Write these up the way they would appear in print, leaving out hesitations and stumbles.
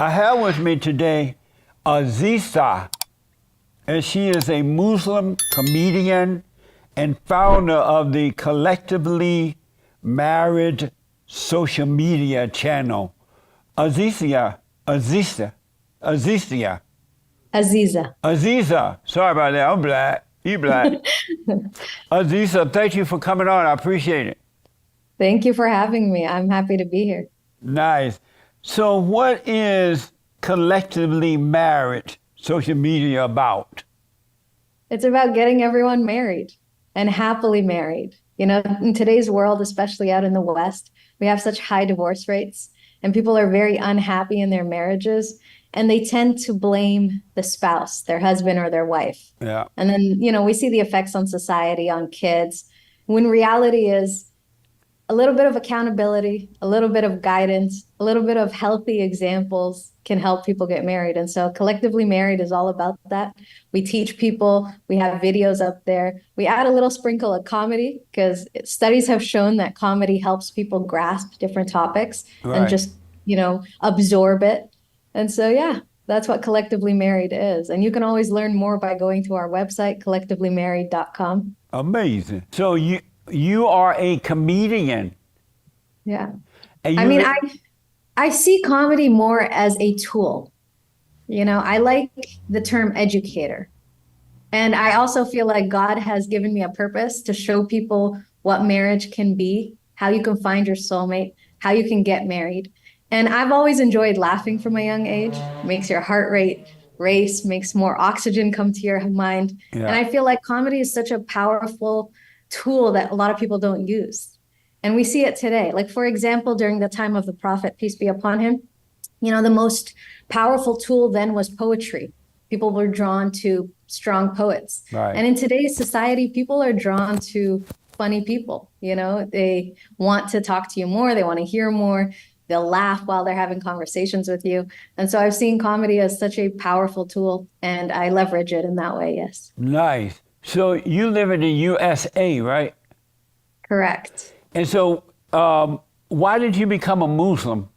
I have with me today Aziza, and she is a Muslim comedian and founder of the Collectively Married social media channel. Aziza, Aziza, Aziza, Aziza. Aziza. Sorry about that. I'm black. You black. Aziza, thank you for coming on. I appreciate it. Thank you for having me. I'm happy to be here. Nice. So, what is Collectively Married social media about? It's about getting everyone married and happily married. You know, in today's world, especially out in the West, we have such high divorce rates and people are very unhappy in their marriages and they tend to blame the spouse, their husband or their wife. Yeah. And then, we see the effects on society, on kids, when reality is a little bit of accountability, a little bit of guidance, a little bit of healthy examples can help people get married. And so Collectively Married is all about that. We teach people, we have videos up there. We add a little sprinkle of comedy because studies have shown that comedy helps people grasp different topics and Right. just, absorb it. And so, yeah, that's what Collectively Married is. And you can always learn more by going to our website, collectivelymarried.com. Amazing. So you are a comedian. Yeah. And I you mean, li- I see comedy more as a tool. I like the term educator. And I also feel like God has given me a purpose to show people what marriage can be, how you can find your soulmate, how you can get married. And I've always enjoyed laughing from a young age. Makes your heart rate race, makes more oxygen come to your mind. And yeah. I feel like comedy is such a powerful tool that a lot of people don't use. And we see it today. Like, for example, during the time of the Prophet, peace be upon him, the most powerful tool then was poetry. People were drawn to strong poets. Right. And in today's society, people are drawn to funny people. They want to talk to you more, they want to hear more, they'll laugh while they're having conversations with you. And so I've seen comedy as such a powerful tool, and I leverage it in that way, yes. Nice. So you live in the USA, right? Correct. And so why did you become a Muslim?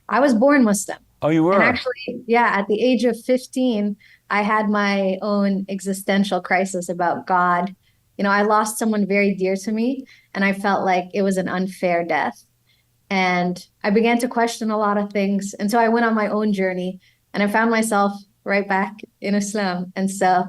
I was born Muslim. Oh, you And were? actually, yeah, at the age of 15, I had my own existential crisis about God. I lost someone very dear to me, and I felt like it was an unfair death. And I began to question a lot of things. And so I went on my own journey, and I found myself right back in Islam. And so,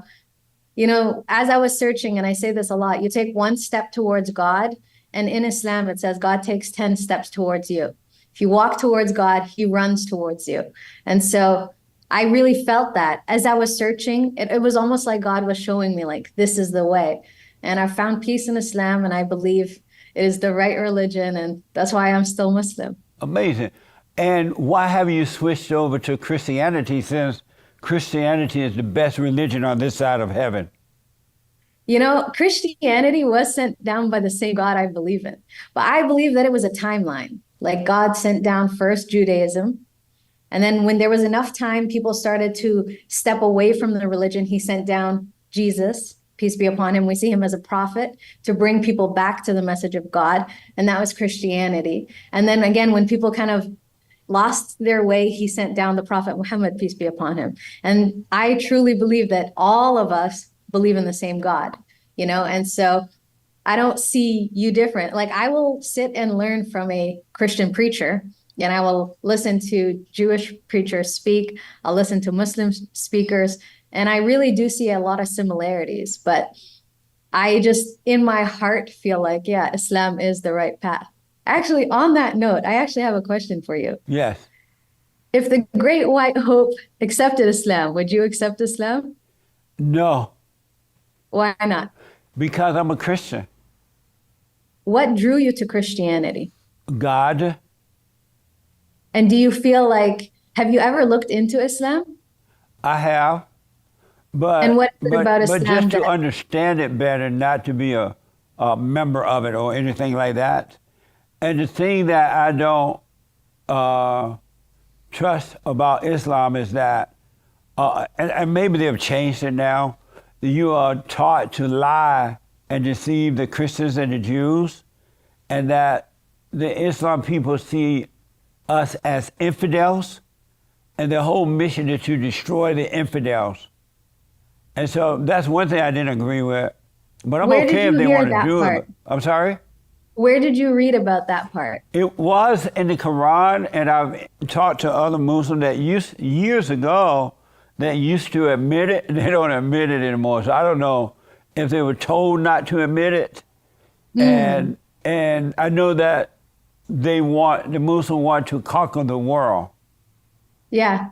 as I was searching, and I say this a lot, you take one step towards God, and in Islam, it says God takes 10 steps towards you. If you walk towards God, he runs towards you. And so I really felt that as I was searching, it was almost like God was showing me, like, this is the way. And I found peace in Islam, and I believe it is the right religion. And that's why I'm still Muslim. Amazing. And why have you switched over to Christianity since Christianity is the best religion on this side of heaven? Christianity was sent down by the same God I believe in, but I believe that it was a timeline. Like, God sent down first Judaism, and then when there was enough time, people started to step away from the religion. He sent down Jesus, peace be upon him. We see him as a prophet to bring people back to the message of God, and that was Christianity. And then again, when people kind of lost their way, he sent down the Prophet Muhammad, peace be upon him. And I truly believe that all of us believe in the same God, and so I don't see you different. Like, I will sit and learn from a Christian preacher, and I will listen to Jewish preachers speak. I'll listen to Muslim speakers, and I really do see a lot of similarities. But I just, in my heart, feel like, yeah, Islam is the right path. Actually, on that note, I actually have a question for you. Yes. If the Great White Hope accepted Islam, would you accept Islam? No, Why not? because I'm a Christian. What drew you to Christianity? God, And do you feel like, have you ever looked into Islam? I have, And but what is it about but Islam just to that, understand it better, not to be a member of it or anything like that. And the thing that I don't uh, trust about Islam is that, and maybe they've changed it now, you are taught to lie and deceive the Christians and the Jews, and that the Islam people see us as infidels, and their whole mission is to destroy the infidels. And so that's one thing I didn't agree with. But I'm Where did okay if you they hear want to that do it. part? I'm sorry? Where did you read about that part? It was in the Quran, and I've talked to other Muslims that years ago that used to admit it, and they don't admit it anymore. So I don't know if they were told not to admit it. And I know that the Muslims want to conquer the world. Yeah.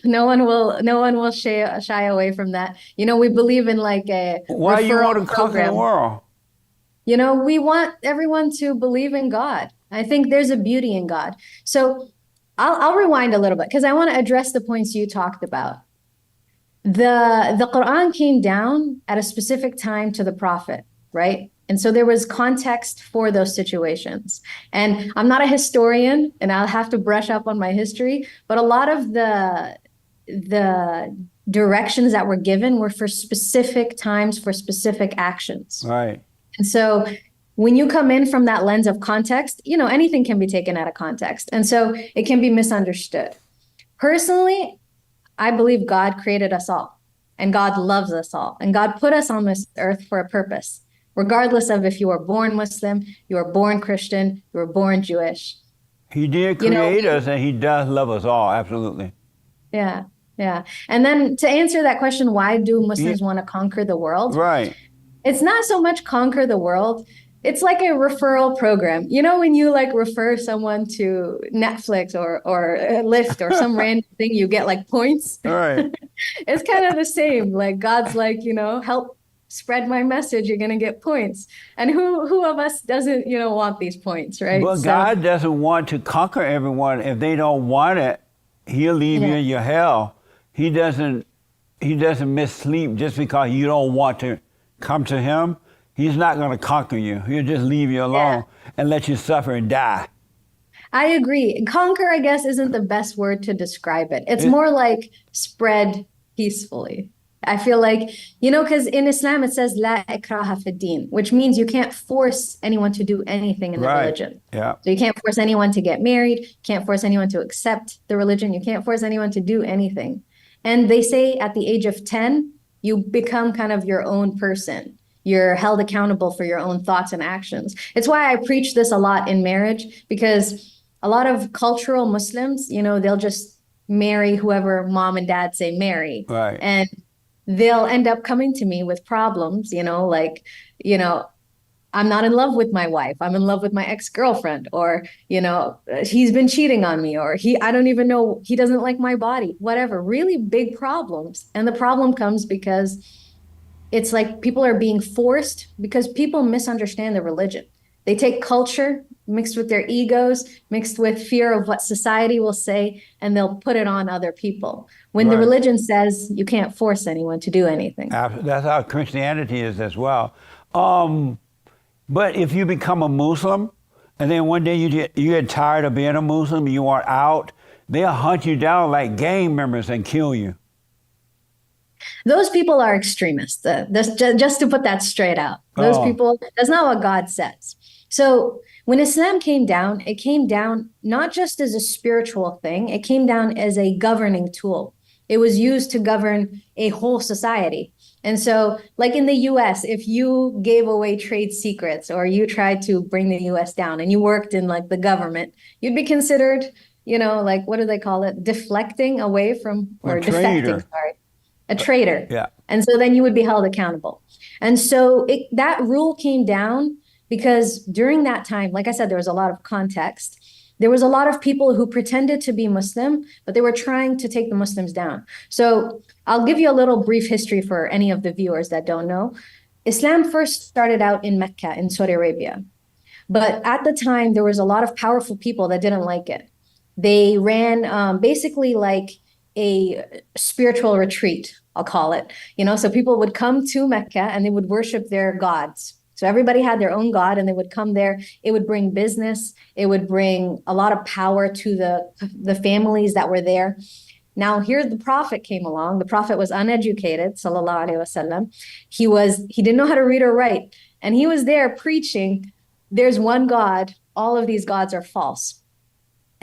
No one will shy away from that. You know, we believe in like a Why you want referral to conquer the program. world? You know, we want everyone to believe in God. I think there's a beauty in God. So I'll rewind a little bit because I want to address the points you talked about. The Quran came down at a specific time to the Prophet, right? And so there was context for those situations. And I'm not a historian, and I'll have to brush up on my history, but a lot of the directions that were given were for specific times, for specific actions. Right. And so when you come in from that lens of context, you know, anything can be taken out of context. And so it can be misunderstood. Personally, I believe God created us all, and God loves us all, and God put us on this earth for a purpose, regardless of if you were born Muslim, you were born Christian, you were born Jewish. He did create us, and he does love us all, absolutely. Yeah, yeah. And then to answer that question, why do Muslims want to conquer the world? Right. It's not so much conquer the world. It's like a referral program. You know, when you like refer someone to Netflix or Lyft or some random thing, you get like points. Right. It's kind of the same. Like God's like, you know, help spread my message, you're gonna get points. And who of us doesn't, you know, want these points, right? But God doesn't want to conquer everyone. If they don't want it, he'll leave you in your hell. He doesn't miss sleep just because you don't want to come to him. He's not going to conquer you. He'll just leave you alone and let you suffer and die. I agree. Conquer, I guess, isn't the best word to describe it. It's more like spread peacefully. I feel like, you know, because in Islam it says la ikraha fi din, which means you can't force anyone to do anything in the religion. Yeah. So you can't force anyone to get married, can't force anyone to accept the religion, you can't force anyone to do anything. And they say at the age of 10, you become kind of your own person. You're held accountable for your own thoughts and actions. It's why I preach this a lot in marriage, because a lot of cultural Muslims, you know, they'll just marry whoever mom and dad say marry. Right. And they'll end up coming to me with problems, you know, like, you know, I'm not in love with my wife. I'm in love with my ex-girlfriend, or, you know, he's been cheating on me, or I don't even know, he doesn't like my body, whatever, really big problems. And the problem comes because it's like people are being forced because people misunderstand the religion. They take culture mixed with their egos, mixed with fear of what society will say, and they'll put it on other people. When the religion says you can't force anyone to do anything. That's how Christianity is as well. But if you become a Muslim, and then one day you get tired of being a Muslim, you want out, they'll hunt you down like gang members and kill you. Those people are extremists. Just to put that straight out. Those people, that's not what God says. So when Islam came down, it came down not just as a spiritual thing, it came down as a governing tool. It was used to govern a whole society. And so, like in the US, if you gave away trade secrets or you tried to bring the US down and you worked in like the government, you'd be considered, you know, like, what do they call it? Deflecting away from, or defecting, sorry. A traitor. Yeah. And so then you would be held accountable. And so that rule came down because during that time, like I said, there was a lot of context. There was a lot of people who pretended to be Muslim, but they were trying to take the Muslims down. So I'll give you a little brief history for any of the viewers that don't know. Islam first started out in Mecca in Saudi Arabia. But at the time, there was a lot of powerful people that didn't like it. They ran basically like a spiritual retreat, I'll call it. You know, so people would come to Mecca and they would worship their gods. So everybody had their own god and they would come there. It would bring business. It would bring a lot of power to the families that were there. Now here the Prophet came along. The Prophet was uneducated, sallallahu alaihi wasallam. He didn't know how to read or write. And he was there preaching, there's one God, all of these gods are false.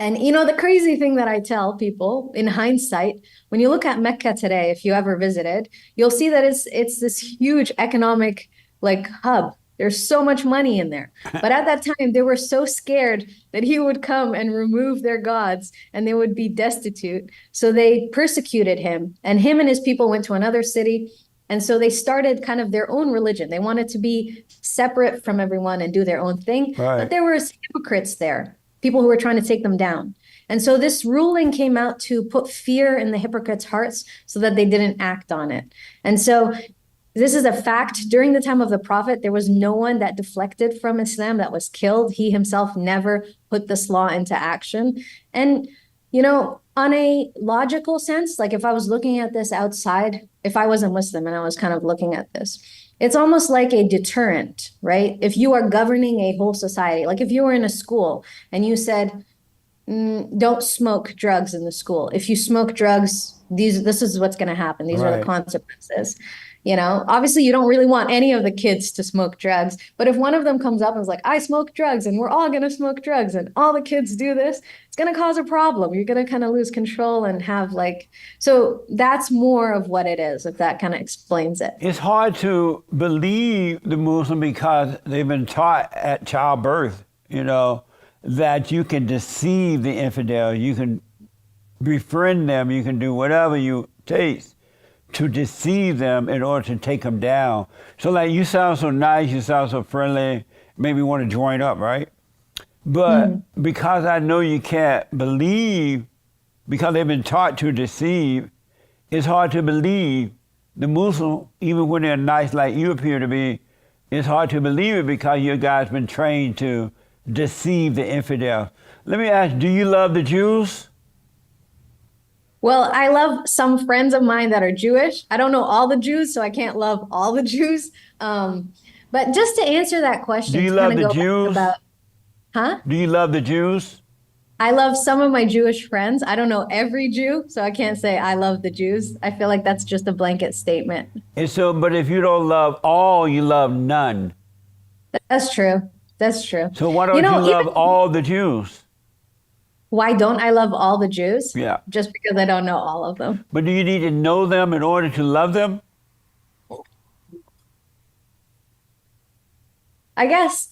And the crazy thing that I tell people in hindsight, when you look at Mecca today, if you ever visited, you'll see that it's this huge economic like hub. There's so much money in there. But at that time, they were so scared that he would come and remove their gods and they would be destitute. So they persecuted him, and him and his people went to another city. And so they started kind of their own religion. They wanted to be separate from everyone and do their own thing. Right. But there were hypocrites there, people who were trying to take them down. And so this ruling came out to put fear in the hypocrites' hearts so that they didn't act on it. And so this is a fact. During the time of the Prophet, there was no one that deflected from Islam that was killed. He himself never put this law into action. And, on a logical sense, like if I was looking at this outside, if I was a Muslim and I was kind of looking at this, it's almost like a deterrent, right? If you are governing a whole society, like if you were in a school and you said, don't smoke drugs in the school. If you smoke drugs, this is what's going to happen. These are the consequences. Obviously you don't really want any of the kids to smoke drugs, but if one of them comes up and is like, I smoke drugs and we're all going to smoke drugs and all the kids do this, it's going to cause a problem. You're going to kind of lose control and have so that's more of what it is, if that kind of explains it. It's hard to believe the Muslim because they've been taught at childbirth, that you can deceive the infidel, you can befriend them, you can do whatever you taste to deceive them in order to take them down. So like, you sound so nice, you sound so friendly, maybe want to join up, right? But because I know you can't believe, because they've been taught to deceive, it's hard to believe the Muslim, even when they're nice like you appear to be, it's hard to believe it because your guy's been trained to deceive the infidel. Let me ask, do you love the Jews? Well, I love some friends of mine that are Jewish. I don't know all the Jews, so I can't love all the Jews. But just to answer that question, do you love the Jews? Do you love the Jews? I love some of my Jewish friends. I don't know every Jew, so I can't say I love the Jews. I feel like that's just a blanket statement. And so, but if you don't love all, you love none. That's true. That's true. So why don't you love all the Jews? Why don't I love all the Jews? Yeah. Just because I don't know all of them. But do you need to know them in order to love them? I guess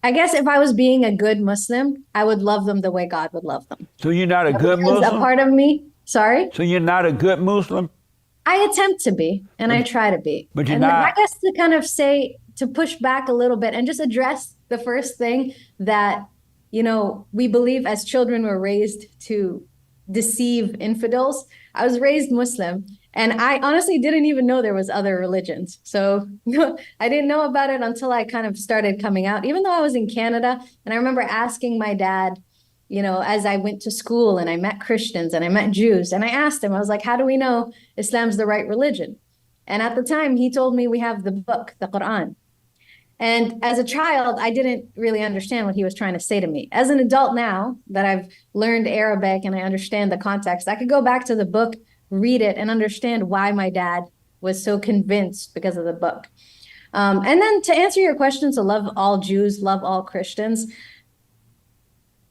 if I was being a good Muslim, I would love them the way God would love them. So you're not a good Muslim? A part of me, sorry? So you're not a good Muslim? I attempt to be, and I try to be. But you're not. I guess to kind of to push back a little bit and just address the first thing that, we believe as children we're raised to deceive infidels. I was raised Muslim, and I honestly didn't even know there was other religions. So I didn't know about it until I kind of started coming out, even though I was in Canada. And I remember asking my dad, as I went to school and I met Christians and I met Jews, and I asked him, I was like, how do we know Islam's the right religion? And at the time, he told me we have the book, the Quran. And as a child, I didn't really understand what he was trying to say to me. As an adult now that I've learned Arabic and I understand the context, I could go back to the book, read it, and understand why my dad was so convinced because of the book. And then to answer your question, to love all Jews, love all Christians,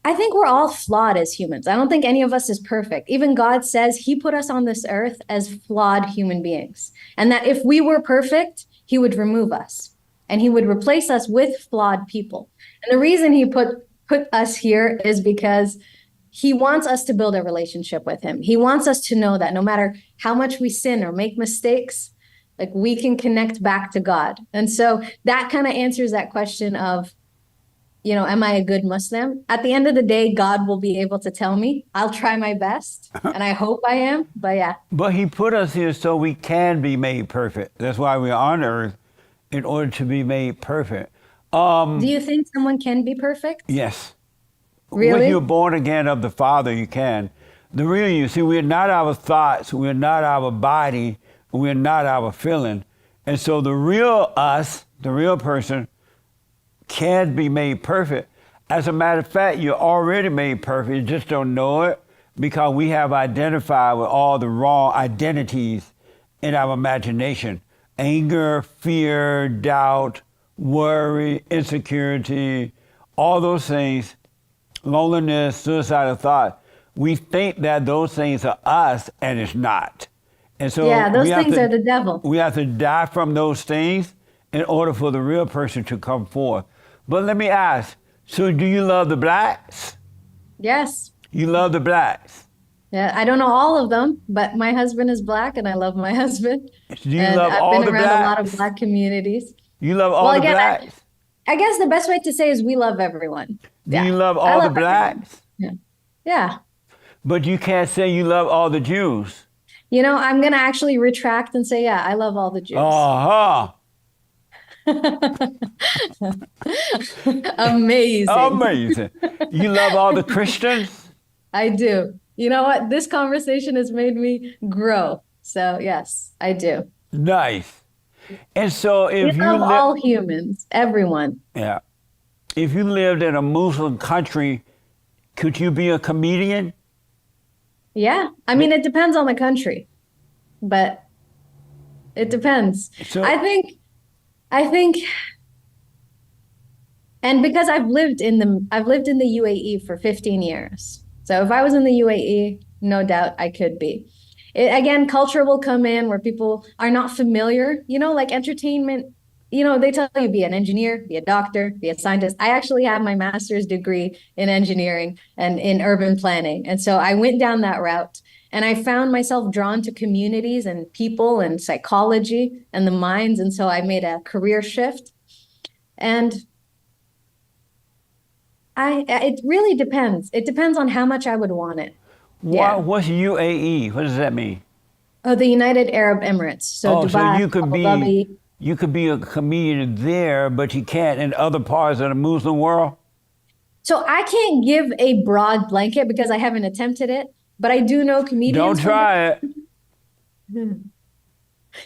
I think we're all flawed as humans. I don't think any of us is perfect. Even God says he put us on this earth as flawed human beings, and that if we were perfect, he would remove us and he would replace us with flawed people. And the reason he put us here is because he wants us to build a relationship with him. He wants us to know that no matter how much we sin or make mistakes, we can connect back to God. And so that kind of answers that question of, am I a good Muslim? At the end of the day, God will be able to tell me. I'll try my best, and I hope I am, but yeah. But he put us here so we can be made perfect. That's why we're on earth, in order to be made perfect. Do you think someone can be perfect? Yes. Really? When you're born again of the Father, you can. The real you, see, we're not our thoughts, we're not our body, we're not our feeling. And so the real us, the real person, can be made perfect. As a matter of fact, you're already made perfect, you just don't know it because we have identified with all the wrong identities in our imagination. Anger, fear, doubt, worry, insecurity, all those things, loneliness, suicidal thought, we think that those things are us, and it's not. And so Yeah, those we have things to, are the devil. we have to die from those things in order for the real person to come forth. But let me ask, so do you love the blacks? Yes. You love the blacks. Yeah, I don't know all of them, but my husband is black and I love my husband. Do you And love I've all been the around a lot of blacks? black communities. You love Well, all the again, blacks? I guess the best way to say is we love everyone. Do Yeah. you love I all the love everyone. blacks? Yeah. Yeah. But you can't say you love all the Jews. You know, I'm going to actually retract and say, yeah, I love all the Jews. Uh-huh. Amazing. Amazing. You love all the Christians? I do. You know what? This conversation has made me grow. So, yes, I do. Nice. And so We if you love all humans, everyone. yeah, if you lived in a Muslim country, could you be a comedian? Yeah. I mean, it depends on the country, but it depends. So I think, and because I've lived in the UAE for 15 years. So if I was in the UAE, no doubt I could be. Again, culture will come in where people are not familiar, you know, like entertainment, you know, they tell you be an engineer, be a doctor, be a scientist. I actually have my master's degree in engineering and in urban planning. And so I went down that route and I found myself drawn to communities and people and psychology and the minds. And so I made a career shift. And it really depends. It depends on how much I would want it. Yeah. what's UAE? What does that mean? Oh, the United Arab Emirates. So Oh, so Dubai, you could Abu be Dhabi. you could be a comedian there, but you can't in other parts of the Muslim world? So I can't give a broad blanket because I haven't attempted it, but I do know comedians. Don't try it.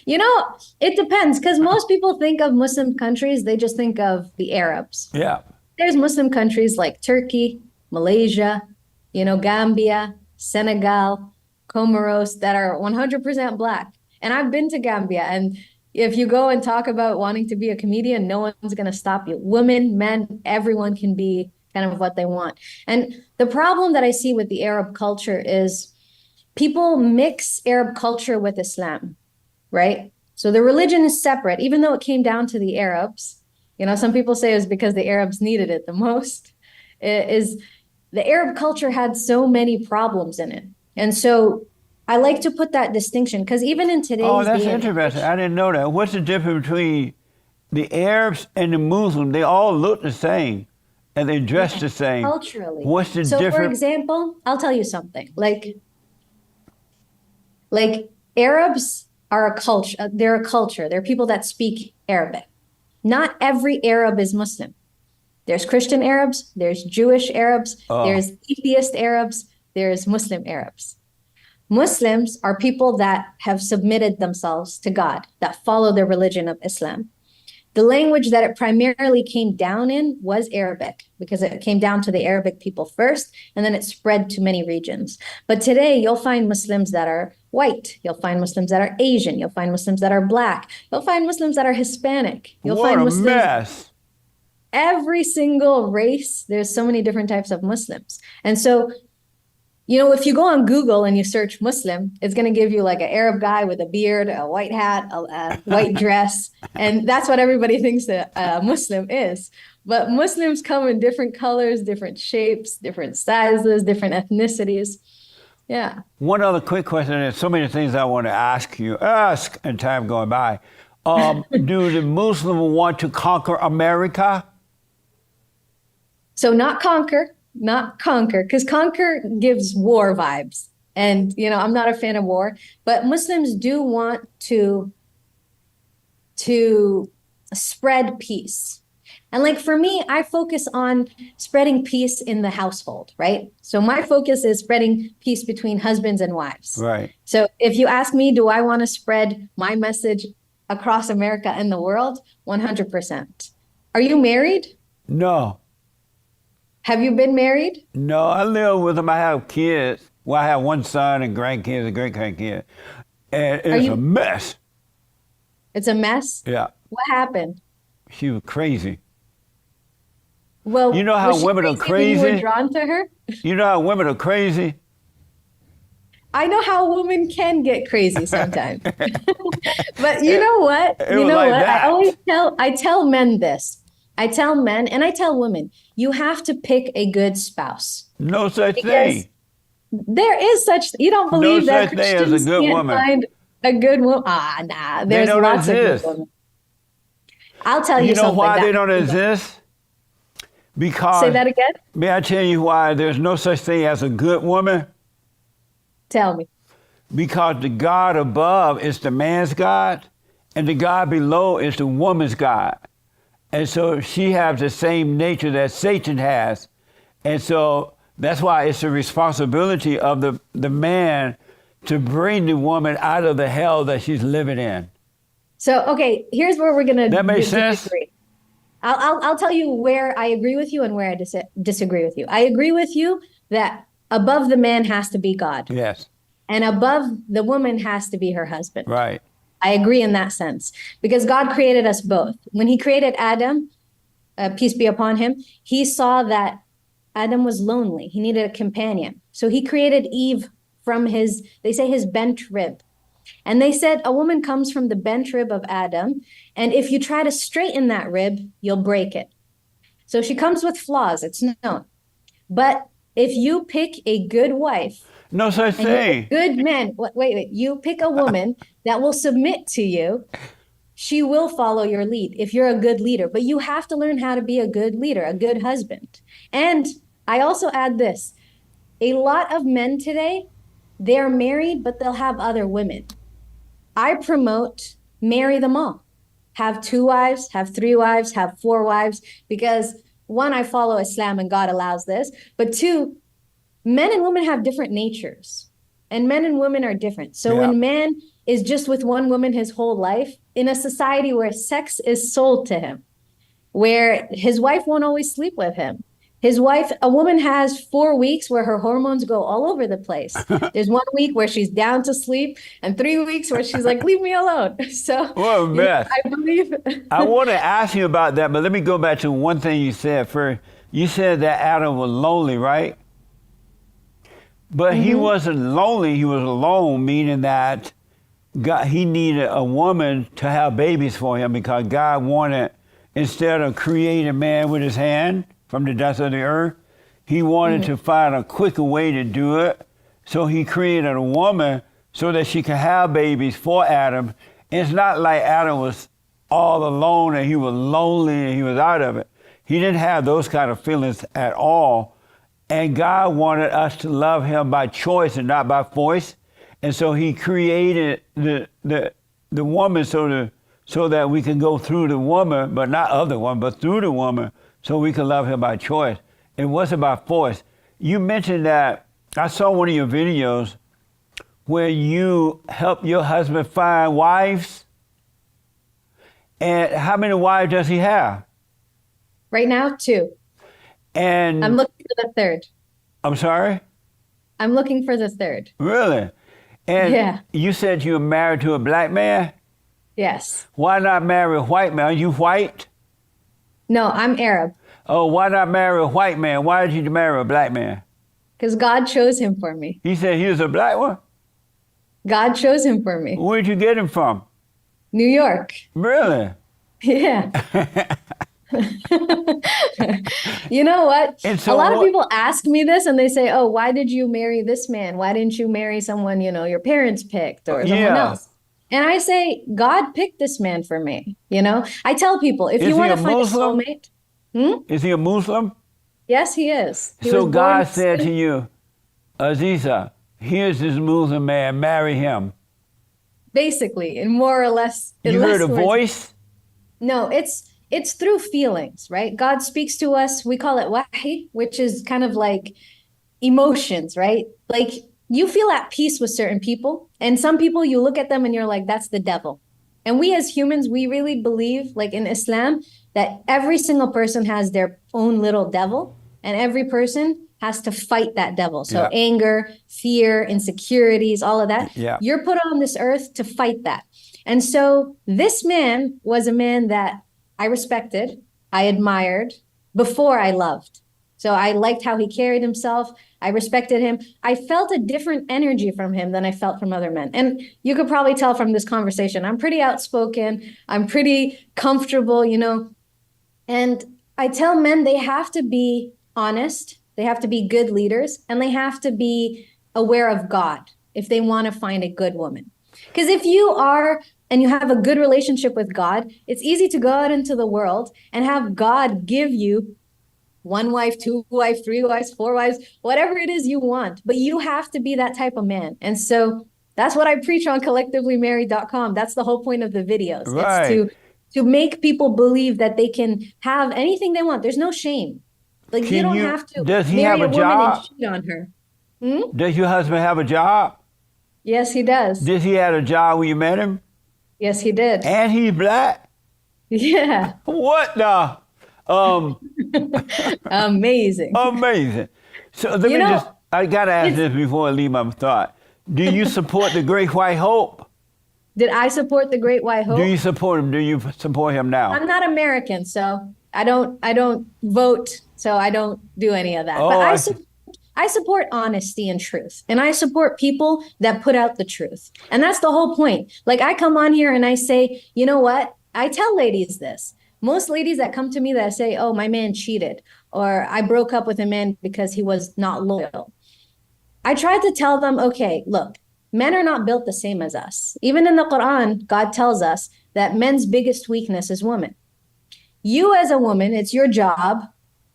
You know, it depends because most people think of Muslim countries, they just think of the Arabs. Yeah. There's Muslim countries like Turkey, Malaysia, you know, Gambia, Senegal, Comoros that are 100% Black. And I've been to Gambia, and if you go and talk about wanting to be a comedian, no one's going to stop you. Women, men, everyone can be kind of what they want. And the problem that I see with the Arab culture is people mix Arab culture with Islam, right? So the religion is separate, even though it came down to the Arabs. You know, some people say it was because the Arabs needed it the most. It is the Arab culture had so many problems in it. And so I like to put that distinction because even in today's Oh, that's day and interesting. I didn't know that. What's the difference between the Arabs and the Muslims? They all look the same and they dress the same. culturally. What's the So for difference? example, I'll tell you something. Like Arabs are a culture, they're a culture. They're people that speak Arabic. Not every Arab is Muslim. There's Christian Arabs, there's Jewish Arabs, there's atheist Arabs, there's Muslim Arabs. Muslims are people that have submitted themselves to God, that follow the religion of Islam. The language that it primarily came down in was Arabic because it came down to the Arabic people first, and then it spread to many regions. But today you'll find Muslims that are white. You'll find Muslims that are Asian. You'll find Muslims that are Black. You'll find Muslims that are Hispanic. You'll What find a Muslims. mess. Every single race, there's so many different types of Muslims. And so, you know, if you go on Google and you search Muslim, it's going to give you like an Arab guy with a beard, a white hat, a white dress. And that's what everybody thinks that a Muslim is. But Muslims come in different colors, different shapes, different sizes, different ethnicities. Yeah. One other quick question. There's so many things I want to ask and time going by. Do the Muslims want to conquer America? So not conquer, because conquer gives war vibes. And, you know, I'm not a fan of war, but Muslims do want to spread peace. And like for me, I focus on spreading peace in the household, right? So my focus is spreading peace between husbands and wives. Right. So if you ask me, do I want to spread my message across America and the world? 100%. Are you married? No. Have you been married? No, I live with them. I have kids. Well, I have one son and grandkids and great-grandkids. And it's a mess. It's a mess? Yeah. What happened? She was crazy. Well, You know how was she women are crazy when you were crazy? drawn to her? You know how women are crazy? I know how women can get crazy sometimes. But you It, know what? it You was know like what? that. I tell men this. I tell men and I tell women, you have to pick a good spouse No such because thing. there is such, you don't No believe that such thing as a Christians good can't woman. find a good woman? Ah, nah, They there's don't lots of good exist. women. I'll tell You you know something why that they don't exist? say Because, that again. may I tell you why there's no such thing as a good woman? Tell me. Because the God above is the man's God, and the God below is the woman's God. And so she has the same nature that Satan has. And so that's why it's the responsibility of the man to bring the woman out of the hell that she's living in. So, okay, here's where we're gonna That makes sense? disagree. I'll tell you where I agree with you and where I disagree with you. I agree with you that above the man has to be God, Yes, and above the woman has to be her husband. right. I agree in that sense because God created us both. When He created Adam, peace be upon him, He saw that Adam was lonely. He needed a companion, so He created Eve from his, they say, his bent rib. And they said a woman comes from the bent rib of Adam. And if you try to straighten that rib, you'll break it. So she comes with flaws, it's known. But if you pick a good wife No such and you're a thing. good man, wait, you pick a woman that will submit to you, she will follow your lead if you're a good leader. But you have to learn how to be a good leader, a good husband. And I also add this, a lot of men today, they're married, but they'll have other women. I promote marry them all. Have 2 wives, have 3 wives, have 4 wives, because one, I follow Islam and God allows this, but two, men and women have different natures and men and women are different. So Yeah. when man is just with one woman his whole life, in a society where sex is sold to him, where his wife won't always sleep with him, his wife, a woman has 4 weeks where her hormones go all over the place. There's 1 week where she's down to sleep and 3 weeks where she's like, leave me alone. So, What a mess. I believe. I want to ask you about that, but let me go back to one thing you said first. You said that Adam was lonely, right? But he wasn't lonely, he was alone, meaning that God, he needed a woman to have babies for him because God wanted, instead of creating man with his hand from the dust of the earth, he wanted to find a quicker way to do it. So he created a woman so that she could have babies for Adam. It's not like Adam was all alone and he was lonely and he was out of it. He didn't have those kind of feelings at all. And God wanted us to love him by choice and not by force. And so he created the woman so that we can go through the woman, but not of the woman, but through the woman, so we can love him by choice. It wasn't by force. You mentioned that, I saw one of your videos where you help your husband find wives. And how many wives does he have? Right now, 2. And I'm looking for the 3rd. I'm sorry? I'm looking for the 3rd. Really? And Yeah. you said you were married to a black man? Yes. Why not marry a white man? Are you white? No, I'm Arab Oh, why not marry a white man? Why did you marry a black man? because God chose him for me. He said he was a black one? God chose him for me. Where'd you get him from? New York. Really? Yeah. You know what? And A so lot of what- people ask me this and they say, oh, why did you marry this man? Why didn't you marry someone, your parents picked or someone Yeah. else? And I say, God picked this man for me. I tell people, if Is you he want a to find a Muslim? soulmate, Is he a Muslim? yes, he is. He So was God born said to you, Aziza, here's this Muslim man, marry him. basically, in more or less. in You less heard a words. voice? No, it's through feelings, right? God speaks to us. We call it wahi, which is kind of like emotions, right? Like you feel at peace with certain people, and some people you look at them and you're like, that's the devil. And we as humans, we really believe, like in Islam, that every single person has their own little devil, and every person has to fight that devil. So Yeah. anger, fear, insecurities, all of that. Yeah. You're put on this earth to fight that. And so this man was a man that I respected, I admired, before I loved. So I liked how he carried himself. I respected him. I felt a different energy from him than I felt from other men. And you could probably tell from this conversation, I'm pretty outspoken. I'm pretty comfortable, you know. And I tell men they have to be honest, they have to be good leaders, and they have to be aware of God if they want to find a good woman. Because if you are and you have a good relationship with God, it's easy to go out into the world and have God give you one wife, two wives, three wives, four wives, whatever it is you want. But you have to be that type of man. And so that's what I preach on collectivelymarried.com. That's the whole point of the videos. Right. It's to make people believe that they can have anything they want. There's no shame. Like you don't have to does he marry have a a woman and job? cheat on her. Does your husband have a job? Yes, he does. Did he have a job when you met him? Yes, he did. And he's black? Yeah. What the? Amazing. Amazing. So let me just, I got to ask this before I leave my thought. Do you support the Great White Hope? Did I support the Great White Hope? Do you support him? Do you support him now? I'm not American, so I don't vote, so I don't do any of that. Oh, But I support honesty and truth. And I support people that put out the truth. And that's the whole point. Like I come on here and I say, you know what? I tell ladies this. Most ladies that come to me that say, oh, my man cheated, or I broke up with a man because he was not loyal. I try to tell them, okay, look, men are not built the same as us. Even in the Quran, God tells us that men's biggest weakness is women. You as a woman, it's your job.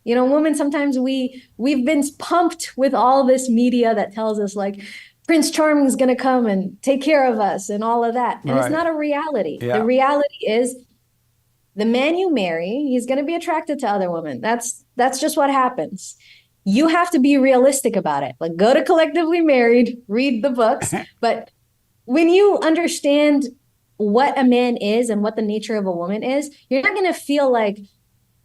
You know, women, sometimes we've been pumped with all this media that tells us like Prince Charming is going to come and take care of us and all of that. And It's not a reality. Yeah. The reality is the man you marry, he's going to be attracted to other women. That's just what happens. You have to be realistic about it. Like go to Collectively Married, read the books. But when you understand what a man is and what the nature of a woman is, you're not going to feel like,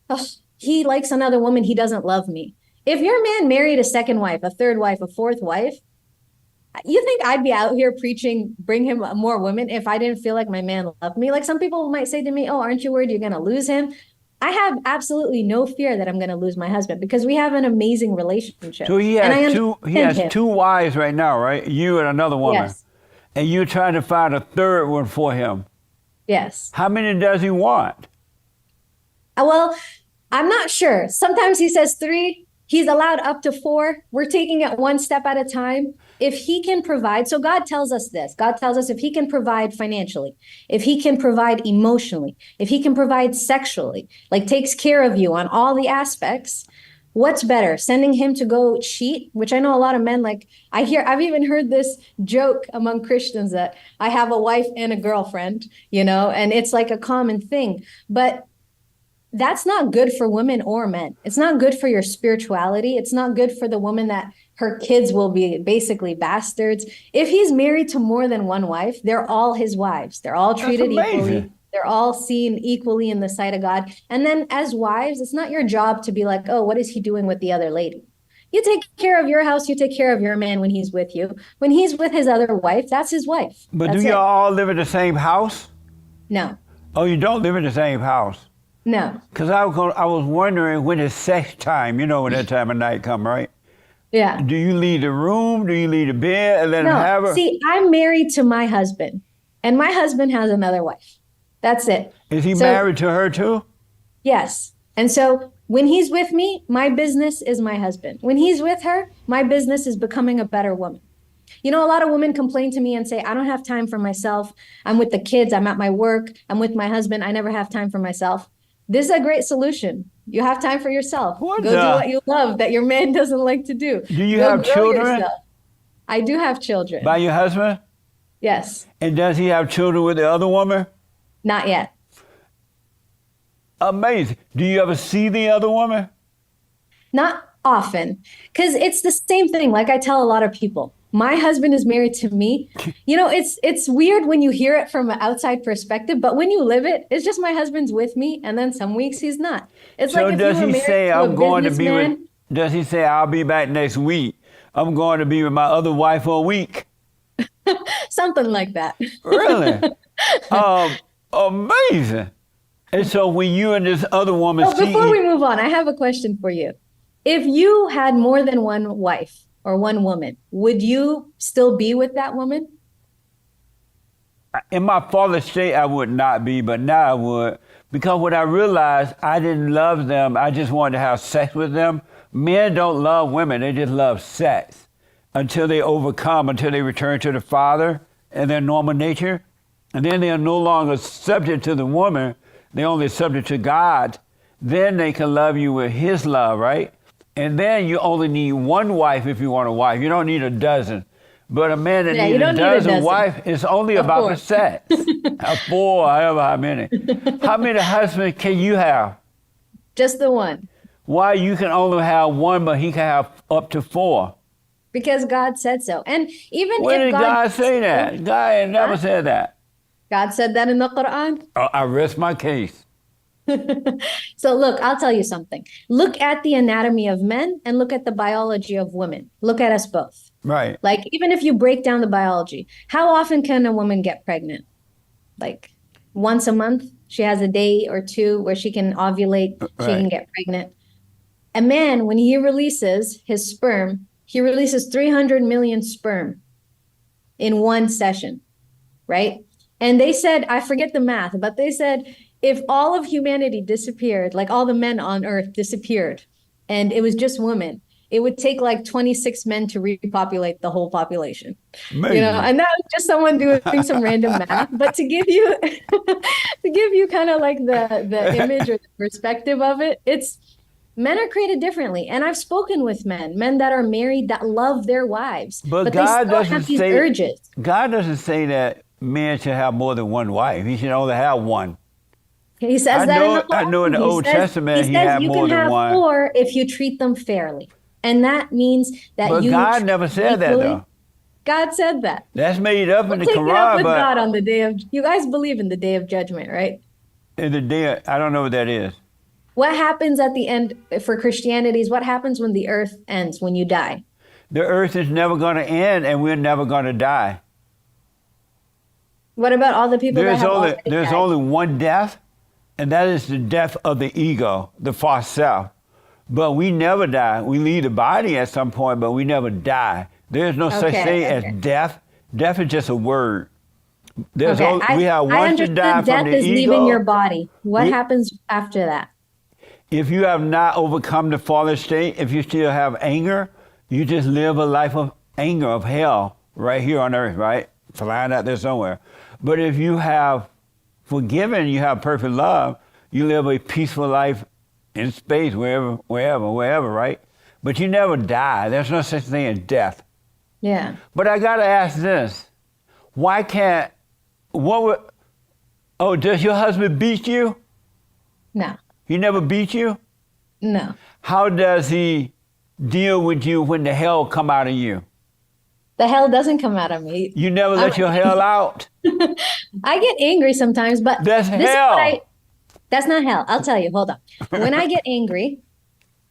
oh, he likes another woman, he doesn't love me. If your man married a second wife, a third wife, a fourth wife, you think I'd be out here preaching, bring him more women if I didn't feel like my man loved me? Like some people might say to me, oh, aren't you worried you're going to lose him? I have absolutely no fear that I'm going to lose my husband because we have an amazing relationship. So he has two wives right now, right? You and another woman. Yes. And you're trying to find a third one for him. Yes. How many does he want? Well, I'm not sure. Sometimes he says 3. He's allowed up to 4. We're taking it one step at a time. If he can provide, so God tells us this. God tells us if he can provide financially, if he can provide emotionally, if he can provide sexually, like takes care of you on all the aspects, what's better? Sending him to go cheat, which I know a lot of men like. I've even heard this joke among Christians that I have a wife and a girlfriend, you know, and it's like a common thing. But that's not good for women or men. It's not good for your spirituality. It's not good for the woman that her kids will be basically bastards. If he's married to more than one wife, they're all his wives. They're all treated equally. They're all seen equally in the sight of God. And then as wives, it's not your job to be like, oh, what is he doing with the other lady? You take care of your house. You take care of your man when he's with you. When he's with his other wife, that's his wife. But do y'all all live in the same house? No. Oh, you don't live in the same house? No. Because I was wondering when is sex time, you know, when that time of night come, right? Yeah. Do you leave the room? Do you leave the bed and let him have her? See, I'm married to my husband, and my husband has another wife. That's it. Is he married to her too? Yes. And so when he's with me, my business is my husband. When he's with her, my business is becoming a better woman. You know, a lot of women complain to me and say, I don't have time for myself. I'm with the kids. I'm at my work. I'm with my husband. I never have time for myself. This is a great solution. You have time for yourself. Go do what you love that your man doesn't like to do. Do you have children? I do have children. By your husband? Yes. And does he have children with the other woman? Not yet. Amazing. Do you ever see the other woman? Not often, because it's the same thing. Like I tell a lot of people, my husband is married to me. You know, it's weird when you hear it from an outside perspective, but when you live it, it's just my husband's with me, and then some weeks he's not. It's so like if does you were he say I'm going to be with? Does he say I'll be back next week? I'm going to be with my other wife for a week. Something like that. Really? Amazing. And so when you and this other woman Oh, see, before we move on, I have a question for you. If you had more than one wife or one woman, would you still be with that woman? in my father's state, I would not be, but now I would. Because when I realized I didn't love them, I just wanted to have sex with them. Men don't love women, they just love sex until they overcome, until they return to the Father and their normal nature. And then they are no longer subject to the woman, they're only subject to God. Then they can love you with His love, right? And then you only need one wife if you want a wife. You don't need a dozen. But a man that needs a dozen wife is only about the sex. Four, however, how many. How many husbands can you have? Just the one. Why you can only have one, but he can have up to four? Because God said so. And even when if did God say that? God had never said that. God said that in the Quran. I rest my case. So look, I'll tell you something. Look at the anatomy of men and look at the biology of women. Look at us both. Right. Like, even if you break down the biology, how often can a woman get pregnant? Like once a month? She has a day or two where she can ovulate, she can get pregnant. A man, when he releases his sperm, he releases 300 million sperm in one session, right? And they said, I forget the math, but they said if all of humanity disappeared, like all the men on earth disappeared, and it was just women, it would take like 26 men to repopulate the whole population. Amazing. You know, and that was just someone doing some random math. But to give you kind of like the image or the perspective of it, it's men are created differently. And I've spoken with men that are married that love their wives, but God they still have these urges. God doesn't say that men should have more than one wife. He should only have one. He says that in the Quran. I know in the Old Testament he had more than one. You can have four if you treat them fairly. And that means that but God never said that, though. God said that. That's made up in the Quran. Take it up with God on the day of. You guys believe in the day of judgment, right? In the day, I don't know what that is. What happens at the end for Christianity is what happens when the earth ends, when you die. The earth is never going to end, and we're never going to die. What about all the people that have already died? There's only one death, and that is the death of the ego, the false self. But we never die. We leave the body at some point, but we never die. There's no such thing as death. Death is just a word. We have one to die from the ego. Death is leaving your body. What happens after that? If you have not overcome the fallen state, if you still have anger, you just live a life of anger, of hell, right here on earth, right? Flying out there somewhere. But if you have forgiven, you have perfect love, you live a peaceful life in space, wherever, right? But you never die. There's no such thing as death. Yeah. But I gotta ask this. Why can't, does your husband beat you? No. He never beat you? No. How does he deal with you when the hell come out of you? The hell doesn't come out of me. You never let your hell out? I get angry sometimes, but that's hell. That's not hell. I'll tell you. Hold on. When I get angry,